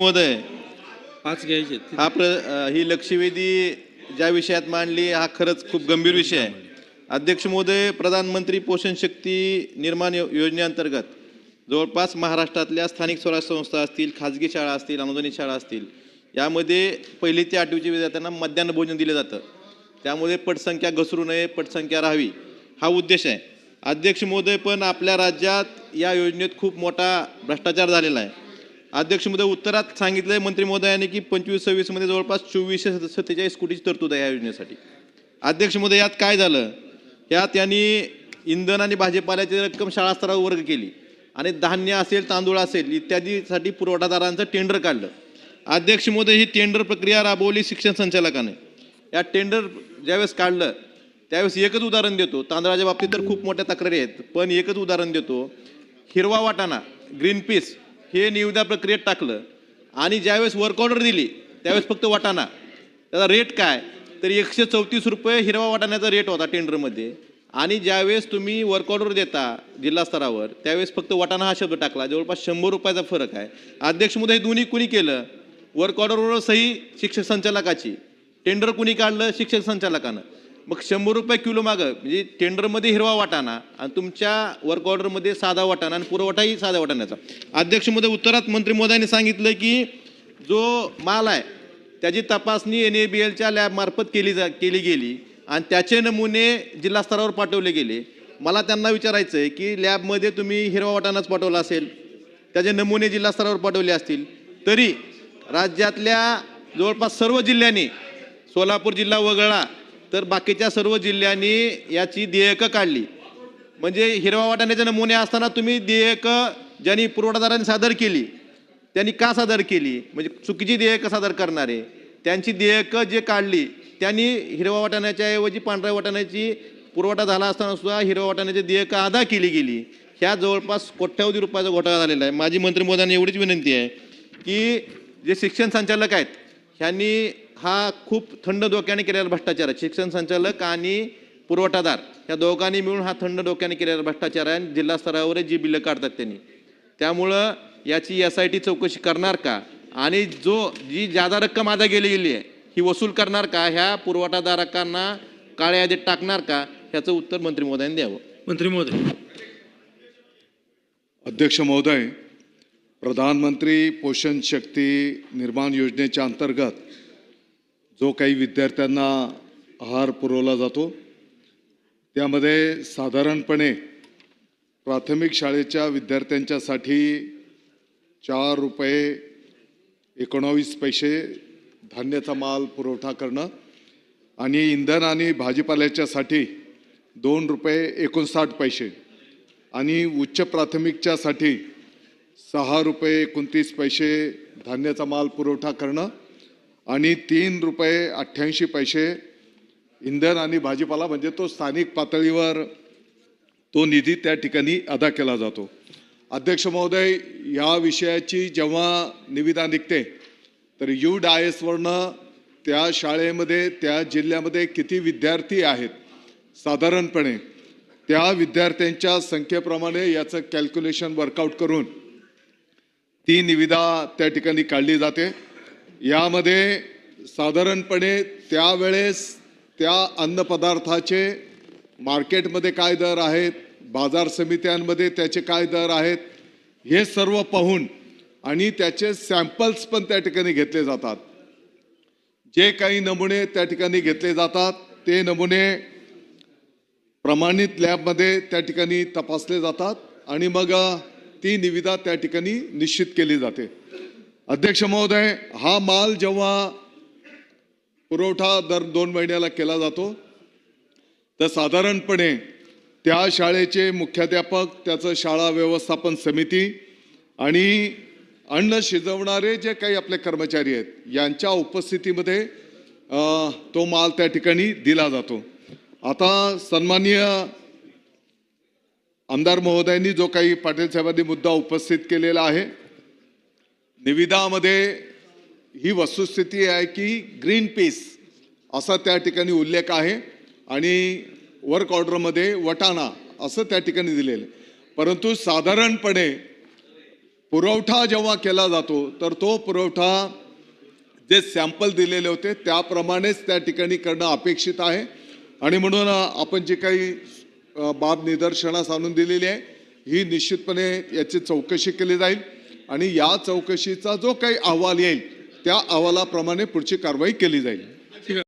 महोदय, पाच घ्यायचे ही लक्षवेधी ज्या विषयात मांडली हा खरंच खूप गंभीर विषय आहे. अध्यक्ष महोदय, प्रधानमंत्री पोषण शक्ती निर्माण योजनेअंतर्गत जवळपास महाराष्ट्रातल्या स्थानिक स्वराज्य संस्था असतील, खाजगी शाळा असतील, अनुदानित शाळा असतील, यामध्ये 1ली ते 8वीच्या विद्यार्थ्यांना मध्यान्ह भोजन दिलं जातं. त्यामुळे पटसंख्या घसरू नये, पटसंख्या राहावी हा उद्देश आहे. अध्यक्ष महोदय, पण आपल्या राज्यात या योजनेत खूप मोठा भ्रष्टाचार झालेला आहे. अध्यक्ष महोदय, उत्तरात सांगितलंय मंत्री महोदयाने की 25-26 मध्ये जवळपास 2447 कोटीची तरतूद आहे या योजनेसाठी. अध्यक्ष महोदय, यात काय झालं? यात यांनी इंधन आणि भाजीपाल्याची रक्कम शाळा स्तरावर वर्ग केली आणि धान्य असेल, तांदूळ असेल इत्यादीसाठी पुरवठादारांचं टेंडर काढलं. अध्यक्ष महोदय, ही टेंडर प्रक्रिया राबवली शिक्षण संचालकाने. या टेंडर ज्यावेळेस काढलं त्यावेळेस एकच उदाहरण देतो. तांदळाच्या बाबतीत तर खूप मोठ्या तक्रारी आहेत, पण एकच उदाहरण देतो. हिरवा वाटाणा, ग्रीन पीस हे निविदा प्रक्रियेत टाकलं आणि ज्यावेळेस वर्क ऑर्डर दिली त्यावेळेस फक्त वाटाणा. त्याचा रेट काय तर 134 रुपये हिरवा वाटाण्याचा रेट होता टेंडरमध्ये. आणि ज्यावेळेस तुम्ही वर्क ऑर्डर देता जिल्हा स्तरावर त्यावेळेस फक्त वाटाणा हा शब्द टाकला. जवळपास 100 रुपयाचा फरक आहे. अध्यक्ष महोदय, हे दोन्ही कुणी केलं? वर्क ऑर्डरवर सही शिक्षक संचालकाची, टेंडर कुणी काढलं? शिक्षक संचालकानं. मग 100 रुपये किलो मागं म्हणजे टेंडरमध्ये हिरवा वाटाणा आणि तुमच्या वर्क ऑर्डरमध्ये साधा वाटाणा आणि पुरवठाही साध्या वाटाण्याचा. अध्यक्ष महोदय, उत्तरात मंत्री महोदयांनी सांगितलं की जो माल आहे त्याची तपासणी NABLच्या लॅबमार्फत केली गेली आणि त्याचे नमुने जिल्हा स्तरावर पाठवले गेले. मला त्यांना विचारायचं आहे की लॅबमध्ये तुम्ही हिरवा वाटाणाच पाठवला असेल, त्याचे नमुने जिल्हा स्तरावर पाठवले असतील, तरी राज्यातल्या जवळपास सर्व जिल्ह्यांनी, सोलापूर जिल्हा वगळला तर बाकीच्या सर्व जिल्ह्यांनी याची देयकं काढली. म्हणजे हिरवा वाटाण्याचे नमुने असताना तुम्ही देयकं ज्यांनी पुरवठादारांनी सादर केली त्यांनी का सादर केली? म्हणजे चुकीची देयकं सादर करणारे त्यांची देयकं जे काढली त्यांनी हिरवा वाटाण्याच्या ऐवजी पांढऱ्या वाटाण्याची पुरवठा झाला असताना सुद्धा हिरवा वाटाण्याची देयकं अदा केली गेली. ह्या जवळपास कोट्यावधी रुपयाचा घोटाळा झालेला आहे. माझी मंत्री महोदयांना एवढीच विनंती आहे की जे शिक्षण संचालक आहेत ह्यांनी हा खूप थंड डोक्याने केलेला भ्रष्टाचार आहे. शिक्षण संचालक आणि पुरवठादार या दोघांनी मिळून हा थंड डोक्याने केलेला भ्रष्टाचार आहे. जिल्हा स्तरावर जी बिलं काढतात त्यांनी, त्यामुळं याची SIT चौकशी करणार का आणि जी जादा रक्कम अदा केली गेली आहे ही वसूल करणार का, ह्या पुरवठादारांना काळ्या यादीत टाकणार का, ह्याचं उत्तर मंत्री महोदयांनी द्यावं. मंत्री महोदय. अध्यक्ष महोदय, प्रधानमंत्री पोषण शक्ती निर्माण योजनेच्या अंतर्गत जो काही विद्यार्थ्यांना आहार पुरवला जातो त्यामध्ये साधारणपणे प्राथमिक शाळेच्या विद्यार्थ्यांच्यासाठी 4 रुपये 19 पैसे धान्याचा माल पुरवठा करणं आणि इंधन आणि भाजीपाल्याच्यासाठी 2 रुपये 59 पैसे आणि उच्च प्राथमिकच्यासाठी 6 रुपये 29 पैसे धान्याचा माल पुरवठा करणं आणि 3 रुपये 88 पैसे इंधन आणि भाजीपाला, म्हणजे तो स्थानिक पातळीवर तो निधी त्या ठिकाणी अदा केला जातो. अध्यक्ष महोदय, या विषयाची जेव्हा निविदा निघते तर UDISवरनं त्या शाळेमध्ये त्या जिल्ह्यामध्ये किती विद्यार्थी आहेत साधारणपणे त्या विद्यार्थ्यांच्या संख्येप्रमाणे याचं कॅल्क्युलेशन वर्कआउट करून ती निविदा त्या ठिकाणी काढली जाते. यामध्ये साधारणपणे त्यावेळेस त्या अन्नपदार्थाचे मार्केटमध्ये काय दर आहेत, बाजार समित्यांमध्ये त्याचे काय दर आहेत, हे सर्व पाहून आणि त्याचे सॅम्पल्स पण त्या ठिकाणी घेतले जातात. जे काही नमुने त्या ठिकाणी घेतले जातात ते नमुने प्रमाणित लॅबमध्ये त्या ठिकाणी तपासले जातात आणि मग ती निविदा त्या ठिकाणी निश्चित केली जाते. अध्यक्ष महोदय, हा माल जेव्हा पुरवठा दर 2 महिन्याला केला जातो तर साधारणपणे त्या शाळेचे मुख्याध्यापक, त्याचं शाळा व्यवस्थापन समिती आणि अन्न शिजवणारे जे काही आपले कर्मचारी आहेत यांच्या उपस्थितीमध्ये तो माल त्या ठिकाणी दिला जातो. आता सन्माननीय आमदार महोदयांनी जो काही पाटील साहेबांनी मुद्दा उपस्थित केलेला आहे, निविदामध्ये ही वस्तुस्थिती आहे की ग्रीन पीस असा त्या ठिकाणी उल्लेख आहे आणि वर्क ऑर्डरमध्ये वटाणा असं त्या ठिकाणी दिलेलं आहे. परंतु साधारणपणे पुरवठा जेव्हा केला जातो तर तो पुरवठा जे सॅम्पल दिलेले होते त्याप्रमाणेच त्या ठिकाणी करणं अपेक्षित आहे आणि म्हणून आपण जे काही बाब निदर्शनास आणून दिलेली आहे ही निश्चितपणे याची चौकशी केली जाईल आणि या चौकशीचा जो काही अहवाल येईल त्या अहवालाप्रमाणे पुढची कारवाई केली जाईल.